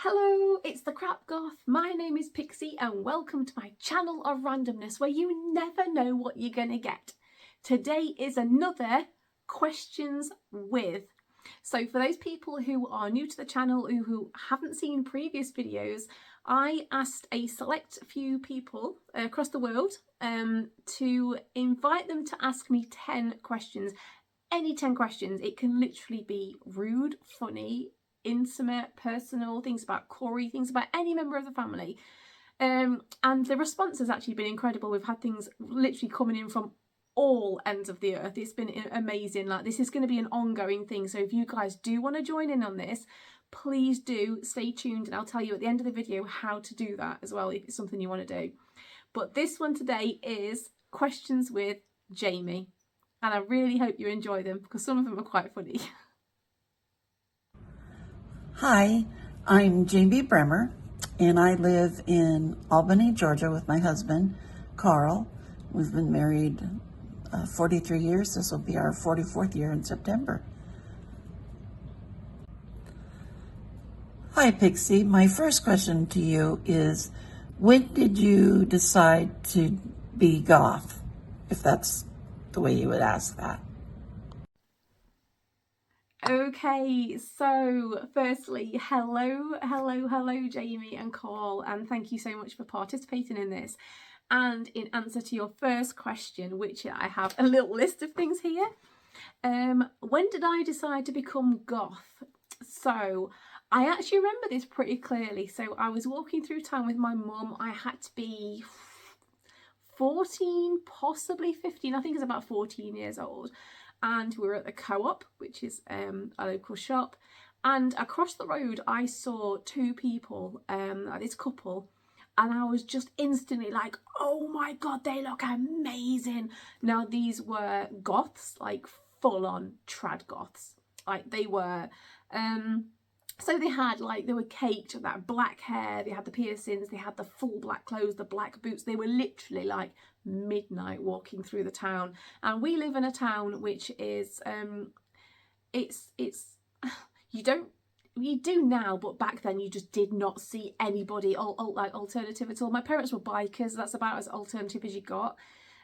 Hello, it's the KRAPgoth. My name is Pixie and welcome to my channel of randomness where you never know what you're going to get. Today is another questions with. So for those people who are new to the channel who haven't seen previous videos, I asked a select few people across the world to invite them to ask me 10 questions. Any 10 questions. It can literally be rude, funny, intimate, personal, things about KORI, things about any member of the family. And the response has actually been incredible. We've had things literally coming in from all ends of the earth. It's been amazing. Like, this is going to be an ongoing thing. So if you guys do want to join in on this, please do stay tuned, and I'll tell you at the end of the video how to do that as well if it's something you want to do. But this one today is questions with Jamie, and I really hope you enjoy them because some of them are quite funny. Hi, I'm Jamie Bremer, and I live in Albany, Georgia with my husband, Karl. We've been married 43 years. This will be our 44th year in September. Hi, Pixie. My first question to you is, when did you decide to be goth, if that's the way you would ask that? Okay, so firstly, hello Jamie and Karl, and thank you so much for participating in this. And in answer to your first question, which I have a little list of things here, when did I decide to become goth? So I actually remember this pretty clearly. So I was walking through town with my mum. I had to be 14, possibly 15. I think it's about 14 years old. And we were at the Co-op, which is a local shop. And across the road, I saw two people, this couple, and I was just instantly like, oh my God, they look amazing. Now, these were goths, like full-on trad goths. Like, they were, so they had, like, they were caked, that black hair, they had the piercings, they had the full black clothes, the black boots. They were literally like midnight walking through the town. And we live in a town which is, you do now, but back then you just did not see anybody like alternative at all. My parents were bikers. That's about as alternative as you got.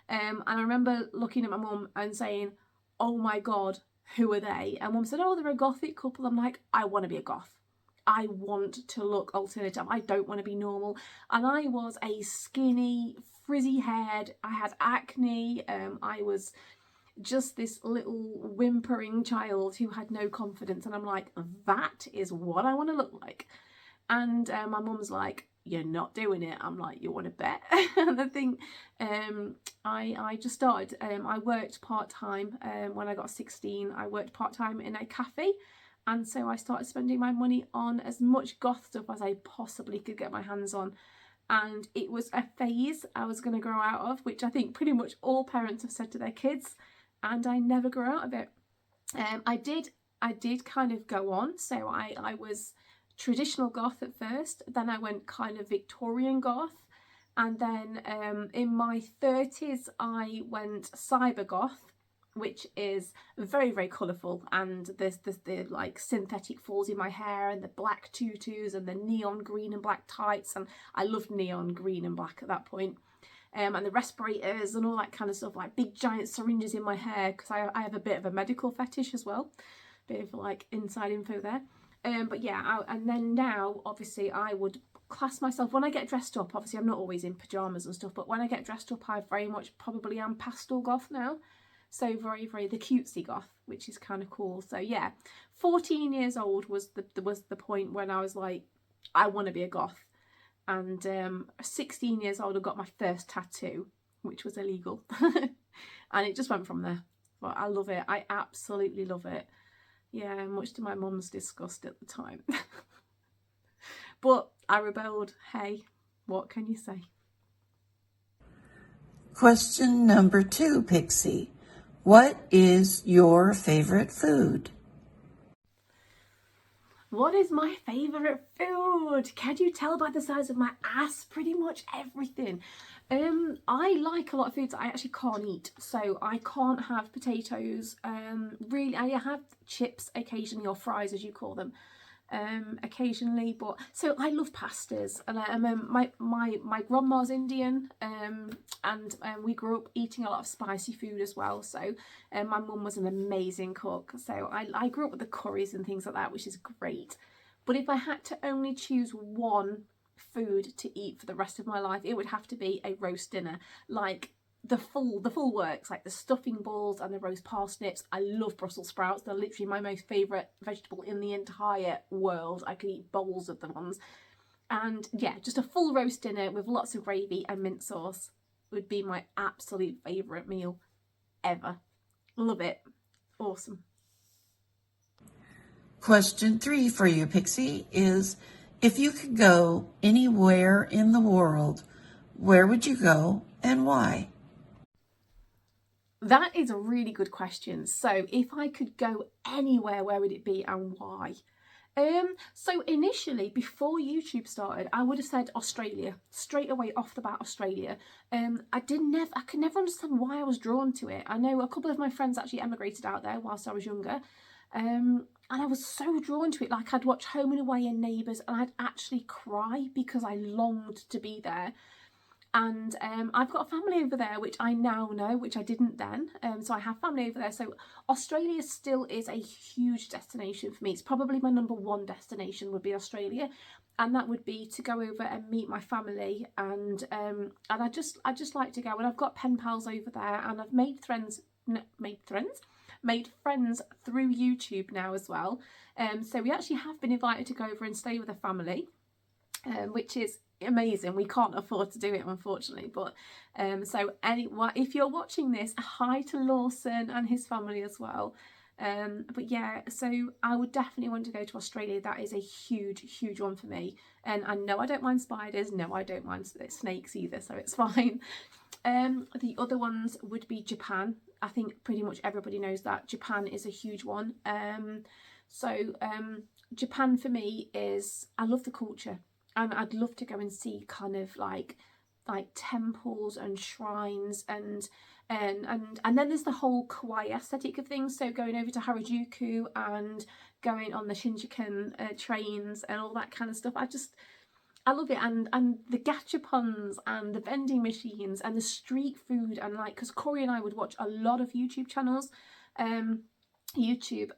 And I remember looking at my mum and saying, oh my God, who are they? And mum said, oh, they're a gothic couple. I'm like, I want to be a goth. I want to look alternative. I don't want to be normal. And I was a skinny, frizzy haired, I had acne. I was just this little whimpering child who had no confidence. And I'm like, that is what I want to look like. And my mum's like, you're not doing it. I'm like, you want to bet? And I think I just started, I worked part-time when I got 16. I worked part-time in a cafe. And so I started spending my money on as much goth stuff as I possibly could get my hands on. And it was a phase I was going to grow out of, which I think pretty much all parents have said to their kids. And I never grew out of it. I did kind of go on. So I was traditional goth at first. Then I went kind of Victorian goth. And then in my 30s, I went cyber goth, which is very, very colourful, and there's the like synthetic falls in my hair and the black tutus and the neon green and black tights, and I loved neon green and black at that point, and the respirators and all that kind of stuff, like big giant syringes in my hair, because I have a bit of a medical fetish as well, bit of like inside info there. But yeah, and then now obviously I would class myself, when I get dressed up, obviously I'm not always in pyjamas and stuff, but when I get dressed up I very much probably am pastel goth now. So very, very the cutesy goth, which is kind of cool. So yeah, 14 years old was the point when I was like, I want to be a goth. And 16 years old, I got my first tattoo, which was illegal. And it just went from there. But I love it. I absolutely love it. Yeah, much to my mum's disgust at the time. But I rebelled. Hey, what can you say? Question number 2, Pixie. What is your favorite food? What is my favourite food? Can you tell by the size of my ass? Pretty much everything. I like a lot of foods I actually can't eat. So I can't have potatoes. Really, I have chips occasionally, or fries as you call them. occasionally. But so I love pastas, and my grandma's Indian, and we grew up eating a lot of spicy food as well. So my mum was an amazing cook, so I grew up with the curries and things like that, which is great. But if I had to only choose one food to eat for the rest of my life, it would have to be a roast dinner, like the full works, like the stuffing balls and the roast parsnips. I love Brussels sprouts. They're literally my most favourite vegetable in the entire world. I could eat bowls of them ones. And yeah, just a full roast dinner with lots of gravy and mint sauce would be my absolute favourite meal ever. Love it. Awesome. Question 3 for you, Pixie, is if you could go anywhere in the world, where would you go and why? That is a really good question. So if I could go anywhere, where would it be and why? So initially, before YouTube started, I would have said Australia, straight away off the bat, Australia. I could never understand why I was drawn to it. I know a couple of my friends actually emigrated out there whilst I was younger. And I was so drawn to it. Like, I'd watch Home and Away and Neighbours, and I'd actually cry because I longed to be there. And I've got a family over there, which I now know, which I didn't then. So I have family over there. So Australia still is a huge destination for me. It's probably my number one destination would be Australia. And that would be to go over and meet my family. And I just like to go. And I've got pen pals over there, and I've made friends through YouTube now as well. So we actually have been invited to go over and stay with a family, which is amazing. We can't afford to do it, unfortunately, but so if you're watching this, hi to Lawson and his family as well. But yeah, so I would definitely want to go to Australia. That is a huge one for me. And no, I don't mind spiders. No, I don't mind snakes either, so it's fine. The other ones would be Japan. I think pretty much everybody knows that Japan is a huge one. Japan for me is, I love the culture. And I'd love to go and see kind of like temples and shrines and then there's the whole kawaii aesthetic of things. So going over to Harajuku and going on the Shinjuku trains and all that kind of stuff. I love it. And the gachapons and the vending machines and the street food, and like, because KORI and I would watch a lot of YouTube channels. YouTube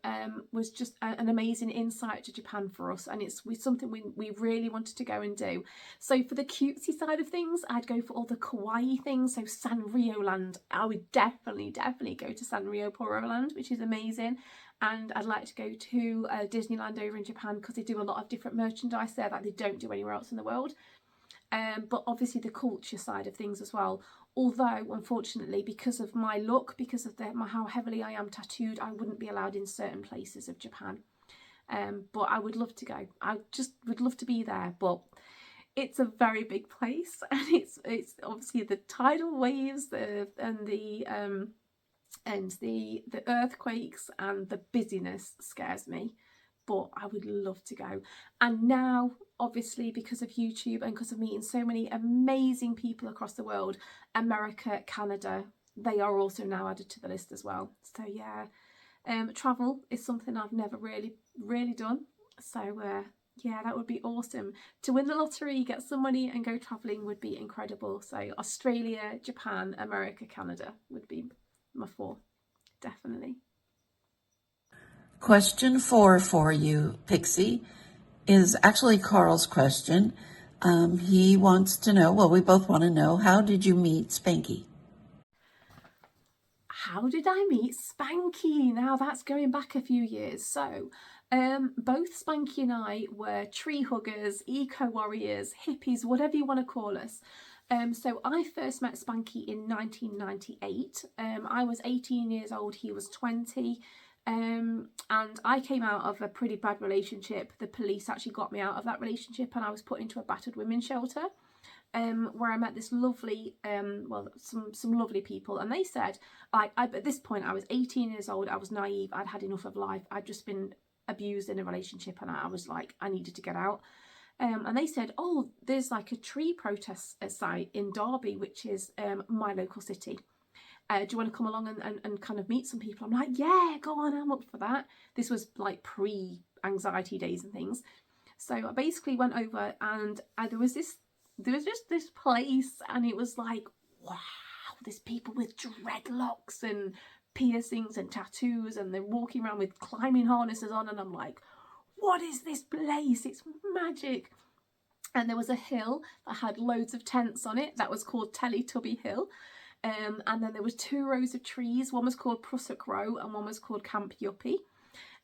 was just an amazing insight to Japan for us, and it's something we really wanted to go and do. So for the cutesy side of things, I'd go for all the kawaii things. So Sanrio Land, I would definitely go to Sanrio Poro Land, which is amazing. And I'd like to go to Disneyland over in Japan, because they do a lot of different merchandise there that they don't do anywhere else in the world. But obviously the culture side of things as well. Although, unfortunately, because of my look, because of how heavily I am tattooed, I wouldn't be allowed in certain places of Japan. But I would love to go. I just would love to be there. But it's a very big place, and it's obviously the tidal waves, and the earthquakes and the busyness scares me. But I would love to go. And now, obviously, because of YouTube and because of meeting so many amazing people across the world, America, Canada, they are also now added to the list as well. So yeah, travel is something I've never really done. So yeah, that would be awesome. To win the lottery, get some money and go travelling would be incredible. So Australia, Japan, America, Canada would be my 4, definitely. Question 4 for you, Pixie, is actually Karl's question. He wants to know, well, we both want to know, how did you meet Spanky? How did I meet Spanky? Now that's going back a few years. So both Spanky and I were tree huggers, eco warriors, hippies, whatever you want to call us. So I first met Spanky in 1998. I was 18 years old, he was 20. And I came out of a pretty bad relationship. The police actually got me out of that relationship, and I was put into a battered women's shelter, where I met this lovely, some lovely people. And they said, at this point, I was 18 years old. I was naive. I'd had enough of life. I'd just been abused in a relationship, and I was like, I needed to get out. And they said, oh, there's like a tree protest site in Derby, which is my local city. Do you want to come along and kind of meet some people? I'm like, yeah, go on, I'm up for that. This was like pre anxiety days and things. So I basically went over, and there was just this place, and it was like, wow, there's people with dreadlocks and piercings and tattoos, and they're walking around with climbing harnesses on, and I'm like, what is this place? It's magic. And there was a hill that had loads of tents on it that was called Teletubby Hill. And then there was 2 rows of trees. One was called Prussock Row and one was called Camp Yuppie.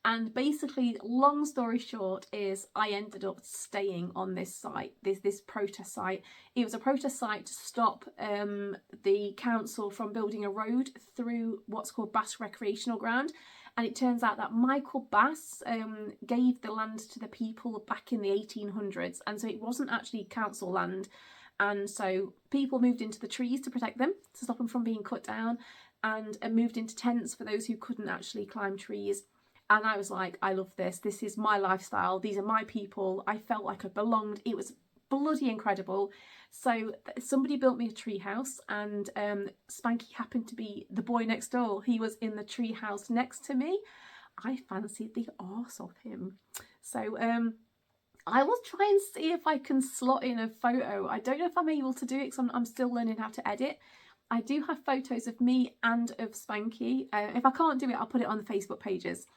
And basically, long story short, is I ended up staying on this site, this protest site. It was a protest site to stop the council from building a road through what's called Bass Recreational Ground. And it turns out that Michael Bass gave the land to the people back in the 1800s. And so it wasn't actually council land. And so people moved into the trees to protect them, to stop them from being cut down, and moved into tents for those who couldn't actually climb trees. And I was like, I love this. This is my lifestyle. These are my people. I felt like I belonged. It was bloody incredible. So somebody built me a tree house, and Spanky happened to be the boy next door. He was in the tree house next to me. I fancied the arse of him. So I will try and see if I can slot in a photo. I don't know if I'm able to do it because I'm still learning how to edit. I do have photos of me and of Spanky. If I can't do it, I'll put it on the Facebook pages.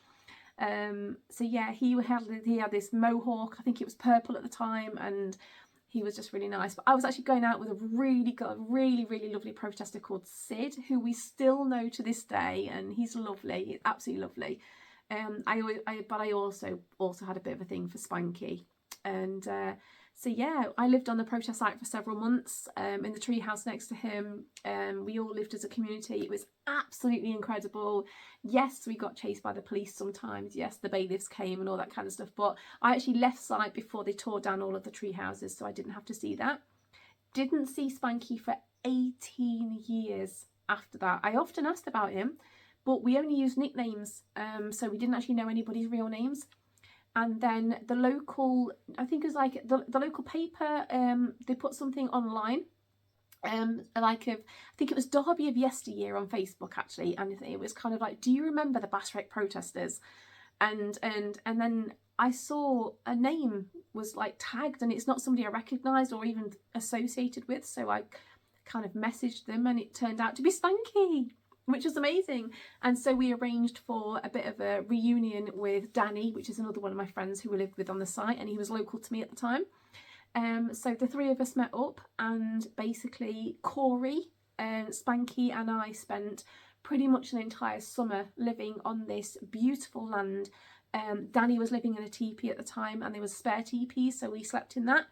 So yeah, he had this mohawk. I think it was purple at the time, and he was just really nice. But I was actually going out with a really lovely protester called Sid, who we still know to this day, and he's lovely. He's absolutely lovely. But I also had a bit of a thing for Spanky, and so yeah, I lived on the protest site for several months, in the tree house next to him. We all lived as a community. It was absolutely incredible. Yes, we got chased by the police sometimes. Yes, the bailiffs came and all that kind of stuff. But I actually left site before they tore down all of the tree houses, so I didn't have to see that. Didn't see Spanky for 18 years after that. I often asked about him, but we only used nicknames, so we didn't actually know anybody's real names. And then the local, I think it was like the local paper, they put something online, I think it was Derby of Yesteryear on Facebook actually, and it was kind of like, do you remember the Bass Rec protesters? And then I saw a name was like tagged, and it's not somebody I recognised or even associated with, so I kind of messaged them, and it turned out to be Spanky, which was amazing. And so we arranged for a bit of a reunion with Danny, which is another one of my friends who we lived with on the site, and he was local to me at the time. So the 3 of us met up, and basically KORI, Spanky and I spent pretty much an entire summer living on this beautiful land. Danny was living in a teepee at the time, and there was spare teepees, so we slept in that,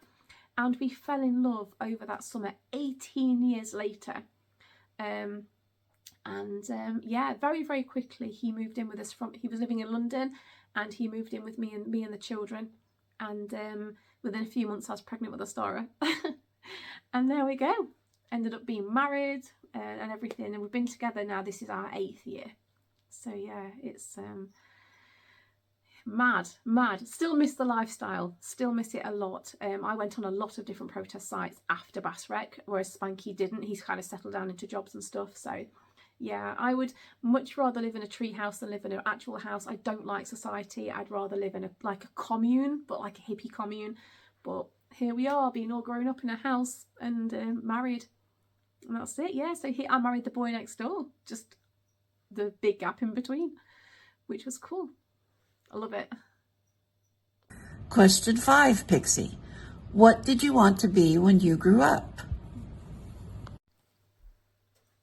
and we fell in love over that summer 18 years later. Yeah, very quickly he moved in with us. He was living in London, and he moved in with me and the children, and within a few months I was pregnant with Astara. And there we go, ended up being married and everything, and we've been together now. This is our 8th year, so yeah, it's mad. Still miss the lifestyle, still miss it a lot. I went on a lot of different protest sites after Bass Rec, whereas Spanky didn't. He's kind of settled down into jobs and stuff, so yeah, I would much rather live in a tree house than live in an actual house. I don't like society. I'd rather live in a commune, but like a hippie commune. But here we are, being all grown up in a house and married, and that's it. Yeah, so I married the boy next door, just the big gap in between, which was cool. I love it. Question 5, Pixie. What did you want to be when you grew up?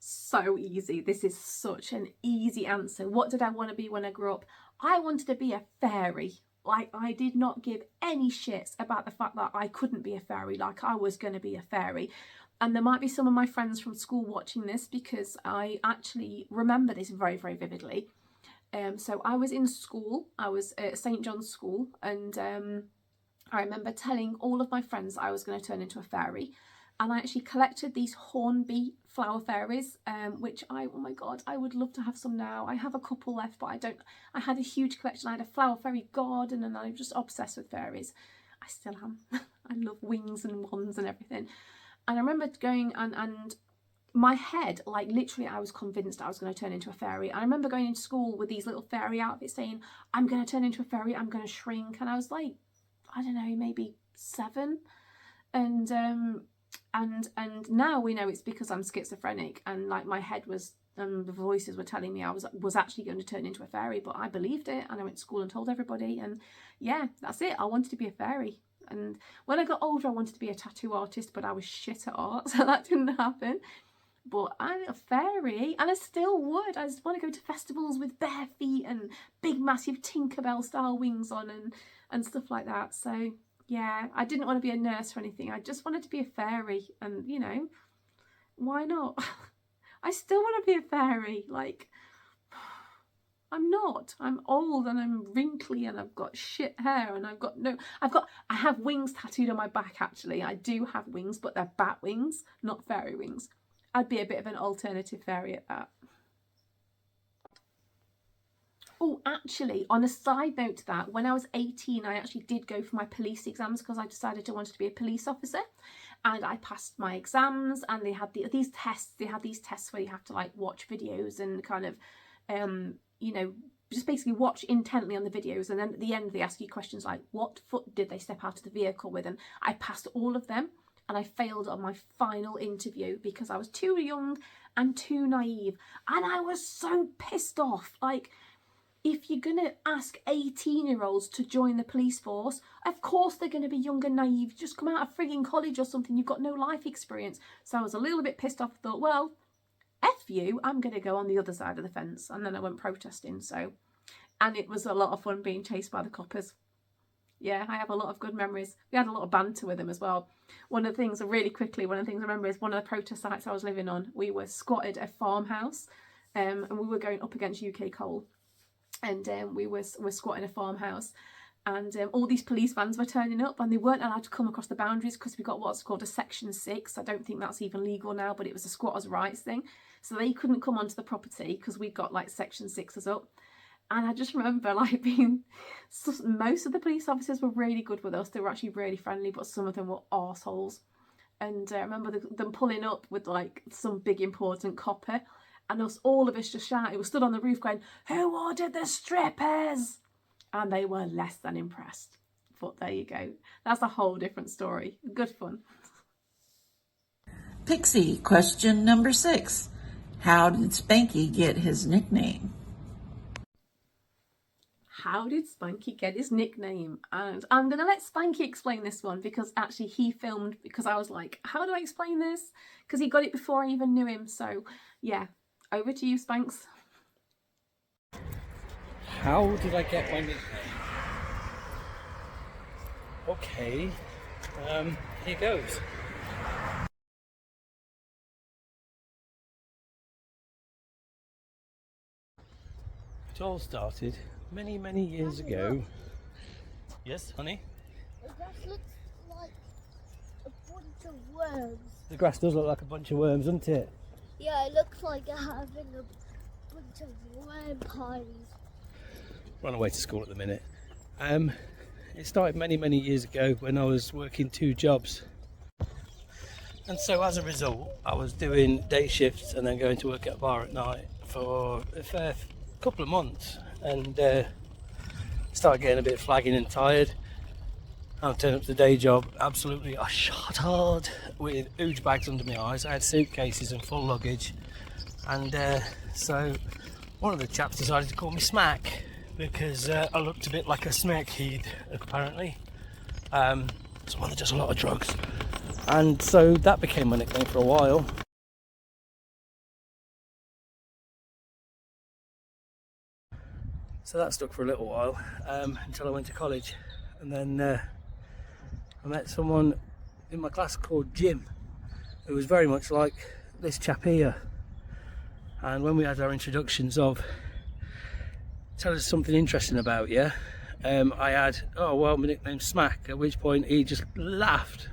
So easy. This is such an easy answer. What did I want to be when I grew up? I wanted to be a fairy. Like, I did not give any shits about the fact that I couldn't be a fairy. Like, I was going to be a fairy. And there might be some of my friends from school watching this, because I actually remember this very vividly. So I was in school. I was at St. John's School, and I remember telling all of my friends that I was going to turn into a fairy. And I actually collected these hornbeam flower fairies, which oh my god, I would love to have some now. I have a couple left, but I don't. I had a huge collection. I had a flower fairy garden, and I'm just obsessed with fairies. I still am. I love wings and wands and everything. And I remember going and my head, like literally I was convinced I was going to turn into a fairy. I remember going into school with these little fairy outfits saying, I'm going to turn into a fairy, I'm going to shrink. And I was like, I don't know, maybe 7. And now we know it's because I'm schizophrenic, and like my head was, the voices were telling me I was actually going to turn into a fairy, but I believed it, and I went to school and told everybody, and yeah, that's it. I wanted to be a fairy. And when I got older, I wanted to be a tattoo artist, but I was shit at art, so that didn't happen. But I'm a fairy, and I still would. I just want to go to festivals with bare feet and big massive Tinkerbell style wings on and stuff like that. So yeah, I didn't want to be a nurse or anything. I just wanted to be a fairy, and you know, why not? I still want to be a fairy. Like, I'm not. I'm old and I'm wrinkly and I've got shit hair and I have wings tattooed on my back actually. I do have wings, but they're bat wings, not fairy wings. I'd be a bit of an alternative fairy at that. Oh, actually, on a side note to that, when I was 18, I actually did go for my police exams because I decided I wanted to be a police officer. And I passed my exams, and they had these tests. They had these tests where you have to like watch videos and kind of, you know, just basically watch intently on the videos. And then at the end, they ask you questions like, what foot did they step out of the vehicle with? And I passed all of them. And I failed on my final interview because I was too young and too naive. And I was so pissed off. Like, if you're going to ask 18-year-olds to join the police force, of course they're going to be young and naive. Just come out of frigging college or something. You've got no life experience. So I was a little bit pissed off. Thought, well, F you, I'm going to go on the other side of the fence. And then I went protesting. And it was a lot of fun being chased by the coppers. Yeah, I have a lot of good memories. We had a lot of banter with them as well. One of the things I remember is one of the protest sites I was living on, we were squatted at a farmhouse, and we were going up against UK Coal. And we were squatting a farmhouse, and all these police vans were turning up, and they weren't allowed to come across the boundaries because we got what's called a Section 6. I don't think that's even legal now, but it was a squatters' rights thing. So they couldn't come onto the property because we got like Section 6s up. And I just remember like most of the police officers were really good with us. They were actually really friendly, but some of them were arseholes. And I remember them pulling up with like some big important copper, and all of us just shouting. We stood on the roof going, "Who ordered the strippers?" And they were less than impressed. But there you go. That's a whole different story. Good fun. Pixie, question number 6. How did Spanky get his nickname? How did Spanky get his nickname? And I'm going to let Spanky explain this one because actually he filmed, because I was like, how do I explain this? Because he got it before I even knew him. So yeah, over to you, Spanks. How did I get my nickname? Okay, here goes. It all started many years ago. Yes, honey? The grass looks like a bunch of worms. The grass does look like a bunch of worms, doesn't it? Yeah, it looks like you're having a bunch of worm parties. Run away to school at the minute. It started many years ago when I was working 2 jobs. And so as a result, I was doing day shifts and then going to work at a bar at night for a fair couple of months, and started getting a bit flagging and tired. I turned up to the day job absolutely shot hard with huge bags under my eyes. I had suitcases and full luggage, and so one of the chaps decided to call me Smack because I looked a bit like a smackhead apparently. Someone that does a lot of drugs, and so that became my nickname for a while. So that stuck for a little while, until I went to college, and then I met someone in my class called Jim, who was very much like this chap here. And when we had our introductions of, tell us something interesting about you, I had, oh well, my nickname's Smack, at which point he just laughed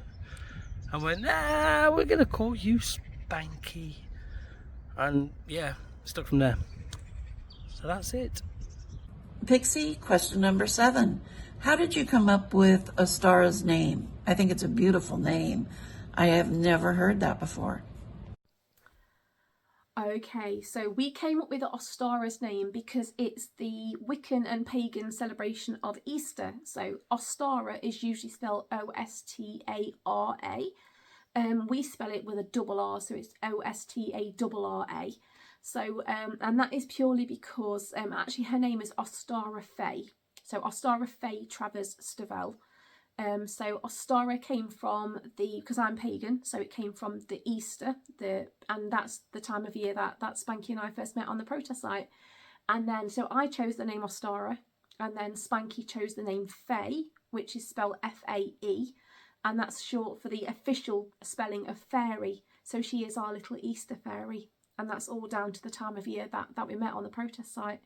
and went, nah, we're going to call you Spanky. And yeah, stuck from there. So that's it. Pixie, question number 7. How did you come up with Astara's name? I think it's a beautiful name. I have never heard that before. Okay, so we came up with the Ostara's name because it's the Wiccan and pagan celebration of Easter. So Ostara is usually spelled O-S-T-A-R-A. We spell it with a double R, so it's O-S-T-A-R-R-A. So, and that is purely because actually her name is Ostara Faye. So Ostara Faye Travers Stovell. So Ostara came from because I'm pagan, so it came from the Easter, and that's the time of year that Spanky and I first met on the protest site. And then, so I chose the name Ostara, and then Spanky chose the name Faye, which is spelled F-A-E, and that's short for the official spelling of fairy. So she is our little Easter fairy, and that's all down to the time of year that we met on the protest site.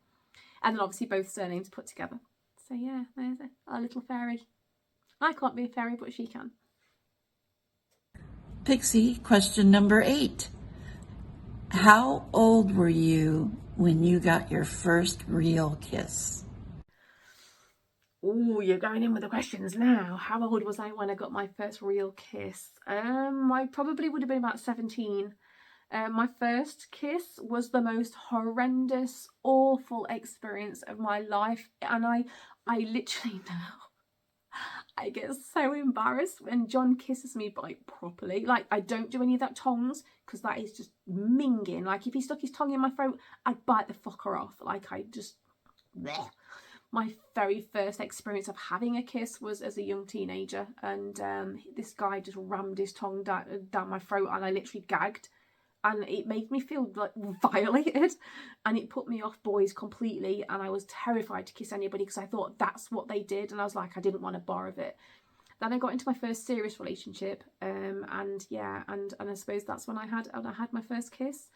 And then obviously both surnames put together. So yeah, there's our little fairy. I can't be a fairy, but she can. Pixie, question number 8. How old were you when you got your first real kiss? Oh, you're going in with the questions now. How old was I when I got my first real kiss? I probably would have been about 17. My first kiss was the most horrendous, awful experience of my life, and I literally now I get so embarrassed when John kisses me like properly. Like, I don't do any of that tongs because that is just minging. Like, if he stuck his tongue in my throat, I'd bite the fucker off. Like, I just bleh. My very first experience of having a kiss was as a young teenager, and this guy just rammed his tongue down my throat, and I literally gagged. And it made me feel like violated, and it put me off boys completely, and I was terrified to kiss anybody because I thought that's what they did, and I was like, I didn't want a bar of it. Then I got into my first serious relationship, and yeah, and I suppose that's when I had my first kiss,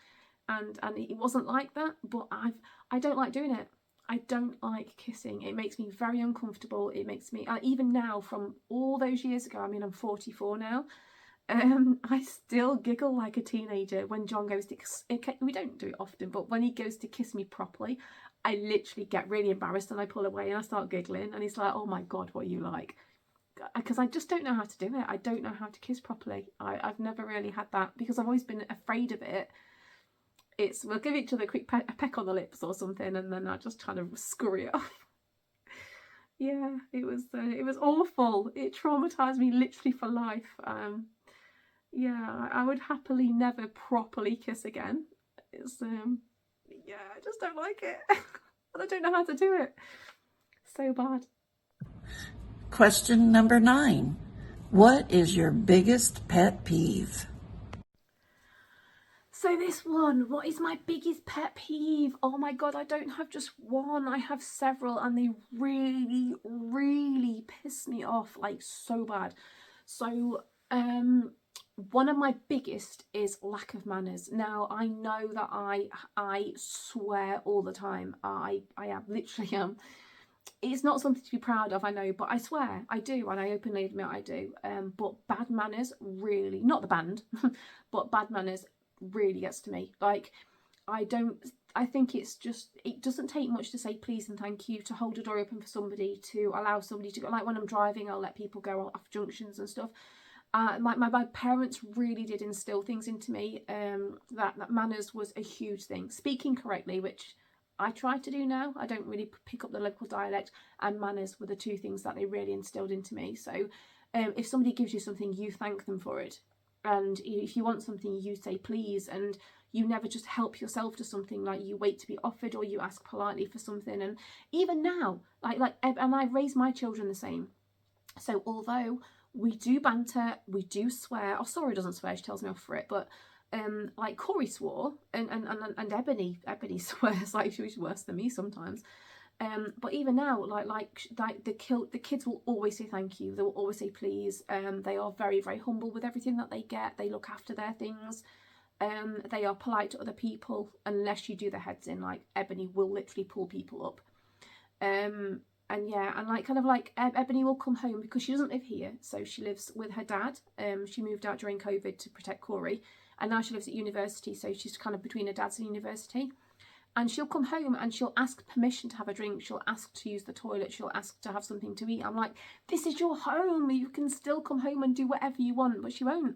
and it wasn't like that, but I don't like doing it. I don't like kissing. It makes me very uncomfortable. It makes me, even now from all those years ago, I mean, I'm 44 now, I still giggle like a teenager when John goes to we don't do it often, but when he goes to kiss me properly, I literally get really embarrassed and I pull away and I start giggling, and he's like, oh my god, what are you like? Because I just don't know how to do it. I don't know how to kiss properly. I've never really had that because I've always been afraid of it. We'll give each other a quick peck on the lips or something, and then I just kind of scurry it off. Yeah, it was awful. It traumatized me literally for life. Yeah, I would happily never properly kiss again. It's yeah, I just don't like it. And I don't know how to do it. So bad. Question number 9. What is your biggest pet peeve? So this one, what is my biggest pet peeve? Oh my god, I don't have just one, I have several, and they really, really piss me off, like, so bad. So, one of my biggest is lack of manners. Now, I know that I swear all the time. I literally am. It's not something to be proud of, I know, but I swear, I do, and I openly admit I do. But bad manners really, not the band, but bad manners really gets to me. Like, I think it doesn't take much to say please and thank you, to hold a door open for somebody, to allow somebody to go. Like when I'm driving, I'll let people go off junctions and stuff. My parents really did instill things into me, that manners was a huge thing. Speaking correctly, which I try to do now. I don't really pick up the local dialect, and manners were the two things that they really instilled into me. So if somebody gives you something, you thank them for it. And if you want something, you say please, and you never just help yourself to something. Like, you wait to be offered, or you ask politely for something. And even now, and I raise my children the same. So although we do banter, we do swear. Oh, Sora doesn't swear, she tells me off for it, but like KORI swore, and Ebony swears, like she's worse than me sometimes. But even now, like the kids will always say thank you. They will always say please. They are very, very humble with everything that they get. They look after their things. They are polite to other people, unless you do their heads in. Like Ebony will literally pull people up. And yeah, and Ebony will come home because she doesn't live here, so she lives with her dad. She moved out during COVID to protect KORI, and now she lives at university, so she's kind of between her dad's and university. And she'll come home and she'll ask permission to have a drink. She'll ask to use the toilet. She'll ask to have something to eat. I'm like, this is your home. You can still come home and do whatever you want, but she won't.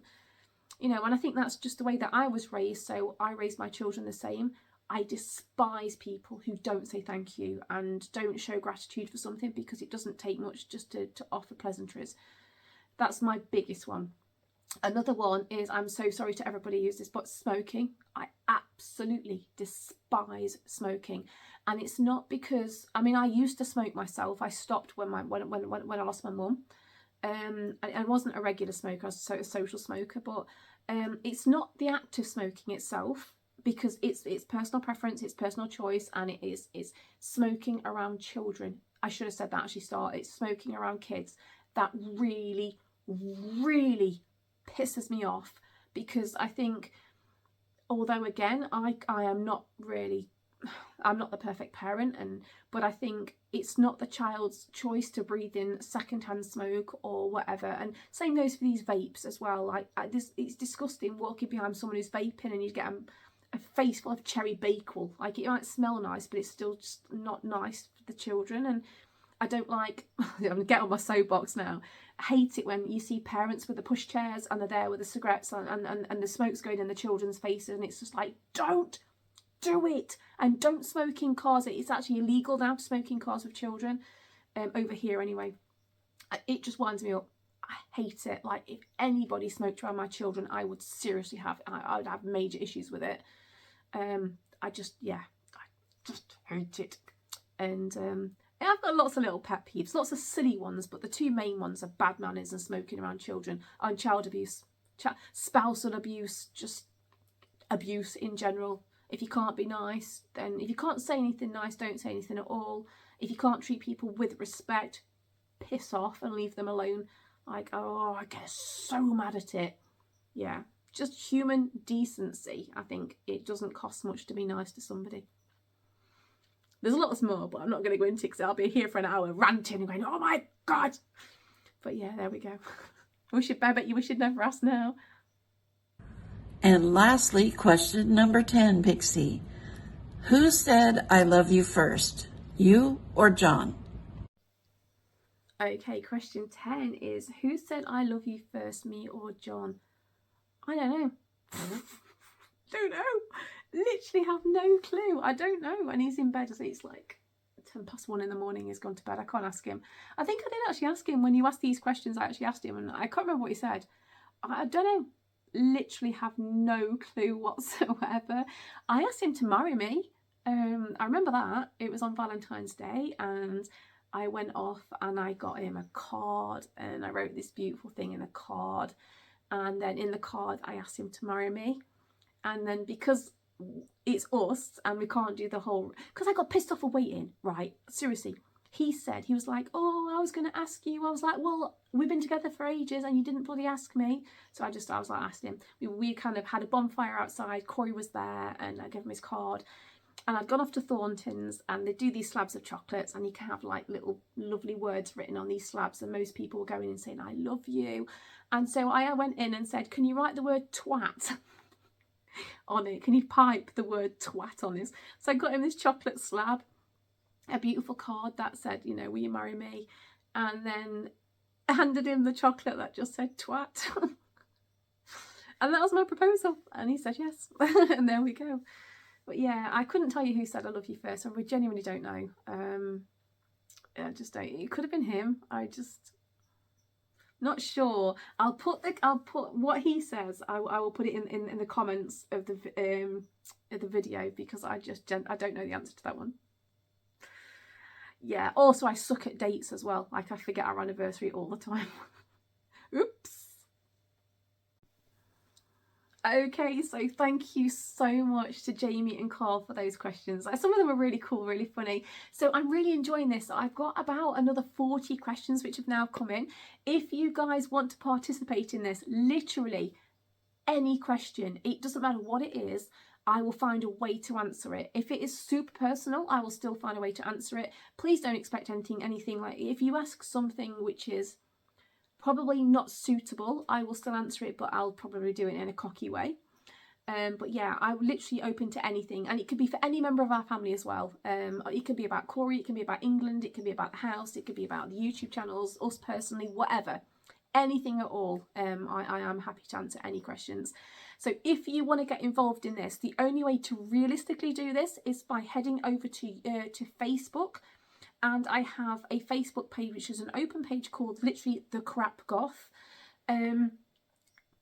you know, and I think that's just the way that I was raised, so I raised my children the same. I despise people who don't say thank you and don't show gratitude for something, because it doesn't take much just to offer pleasantries. That's my biggest one. Another one is, I'm so sorry to everybody who uses this, but smoking. I absolutely despise smoking. And it's not because, I mean, I used to smoke myself. I stopped when I lost my mum. I wasn't a regular smoker, I was a social smoker, but it's not the act of smoking itself, because it's personal preference, it's personal choice, and it's smoking around children. I should have said that actually it's smoking around kids that really, really pisses me off, because I think, although again I am not really, I'm not the perfect parent, but I think it's not the child's choice to breathe in secondhand smoke or whatever. And same goes for these vapes as well. Like it's disgusting walking behind someone who's vaping and you get a face full of cherry Bakewell. Like, it might smell nice, but it's still just not nice for the children. And I don't like, I'm gonna get on my soapbox now, I hate it when you see parents with the pushchairs and they're there with the cigarettes and the smoke's going in the children's faces, and it's just like, don't do it. And don't smoke in cars. It's actually illegal now to smoke in cars with children, over here anyway. It just winds me up. I hate it. Like, if anybody smoked around my children, I would seriously I would have major issues with it. I just hate it. And I've got lots of little pet peeves, lots of silly ones, but the two main ones are bad manners and smoking around children, and child abuse, spousal abuse, just abuse in general. If you can't be nice, then if you can't say anything nice, don't say anything at all. If you can't treat people with respect, piss off and leave them alone. Like, oh, I get so mad at it. Yeah, just human decency. I think it doesn't cost much to be nice to somebody. There's lots more, but I'm not going to go into it because I'll be here for an hour ranting and going, oh my God. But yeah, there we go. I bet you we should never ask now. And lastly, question number 10, Pixie. Who said I love you first, you or John? Okay, question 10 is, who said I love you first, me or John? I don't know. Don't know. Literally have no clue. I don't know. And he's in bed. It's like 1:10 in the morning. He's gone to bed. I can't ask him. I think I did actually ask him when you asked these questions. I actually asked him, and I can't remember what he said. I don't know. Literally have no clue whatsoever. I asked him to marry me. I remember that. It was on Valentine's Day, and I went off and I got him a card, and I wrote this beautiful thing in a card, and then in the card I asked him to marry me. And then because it's us and we can't do the whole, because I got pissed off for waiting, right? Seriously, he was like, oh, I was going to ask you. I was like, well, we've been together for ages and you didn't bloody ask me. So I was like, asked him. We kind of had a bonfire outside. KORI was there, and I gave him his card. And I'd gone off to Thornton's, and they do these slabs of chocolates, and you can have like little lovely words written on these slabs, and most people were going in saying, I love you. And so I went in and said, can you write the word twat on it? Can you pipe the word twat on this? So I got him this chocolate slab, a beautiful card that said, you know, will you marry me? And then handed him the chocolate that just said twat. And that was my proposal, and he said yes. And there we go. But yeah, I couldn't tell you who said I love you first. I genuinely don't know. I just don't. It could have been him. I just not sure. I'll put what he says. I will put it in the comments of the video, because I don't know the answer to that one. Yeah. Also, I suck at dates as well. Like, I forget our anniversary all the time. Oops. Okay, so thank you so much to Jamie and Karl for those questions. Some of them are really cool, really funny. So I'm really enjoying this. I've got about another 40 questions which have now come in. If you guys want to participate in this, literally any question, it doesn't matter what it is, I will find a way to answer it. If it is super personal, I will still find a way to answer it. Please don't expect anything like, if you ask something which is probably not suitable, I will still answer it, but I'll probably do it in a cocky way. But yeah, I'm literally open to anything, and it could be for any member of our family as well. It could be about KORI, it can be about England, it can be about the house, it could be about the YouTube channels, us personally, whatever. anything at all. I am happy to answer any questions. So if you want to get involved in this, the only way to realistically do this is by heading over to Facebook. And I have a Facebook page, which is an open page called literally thecrapgoth.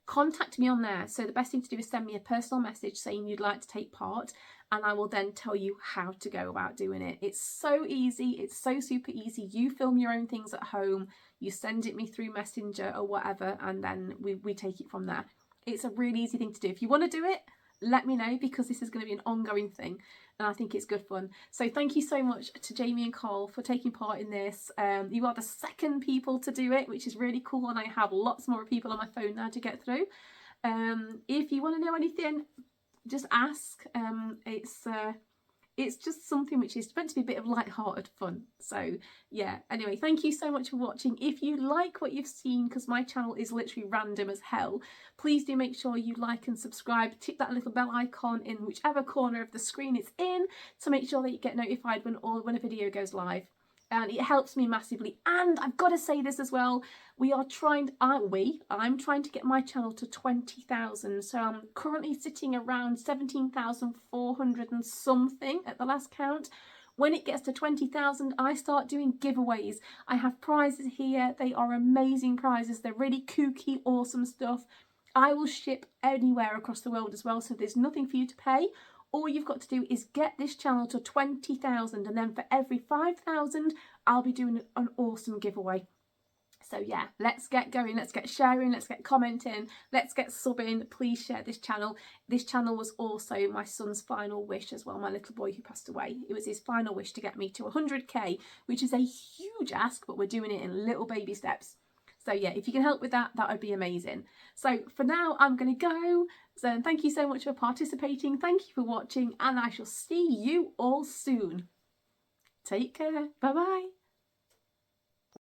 Contact me on there. So the best thing to do is send me a personal message saying you'd like to take part, and I will then tell you how to go about doing it. It's so easy. It's so super easy. You film your own things at home, you send it me through Messenger or whatever, and then we take it from there. It's a really easy thing to do. If you want to do it, let me know, because this is going to be an ongoing thing and I think it's good fun. So thank you so much to Jamie and Karl for taking part in this. You are the second people to do it, which is really cool, and I have lots more people on my phone now to get through. If you want to know anything, just ask. It's just something which is meant to be a bit of light-hearted fun. So yeah, anyway, thank you so much for watching. If you like what you've seen, because my channel is literally random as hell, please do make sure you like and subscribe. Tick that little bell icon in whichever corner of the screen it's in to make sure that you get notified when a video goes live. And it helps me massively. And I've got to say this as well, I'm trying to get my channel to 20,000. So I'm currently sitting around 17,400 and something at the last count. When it gets to 20,000, I start doing giveaways. I have prizes here. They are amazing prizes. They're really kooky, awesome stuff. I will ship anywhere across the world as well, so there's nothing for you to pay. All you've got to do is get this channel to 20,000, and then for every 5,000, I'll be doing an awesome giveaway. So yeah, let's get going, let's get sharing, let's get commenting, let's get subbing. Please share this channel. This channel was also my son's final wish as well, my little boy who passed away. It was his final wish to get me to 100k, which is a huge ask, but we're doing it in little baby steps. So yeah, if you can help with that, that would be amazing. So for now, I'm going to go. So thank you so much for participating. Thank you for watching, and I shall see you all soon. Take care. Bye-bye.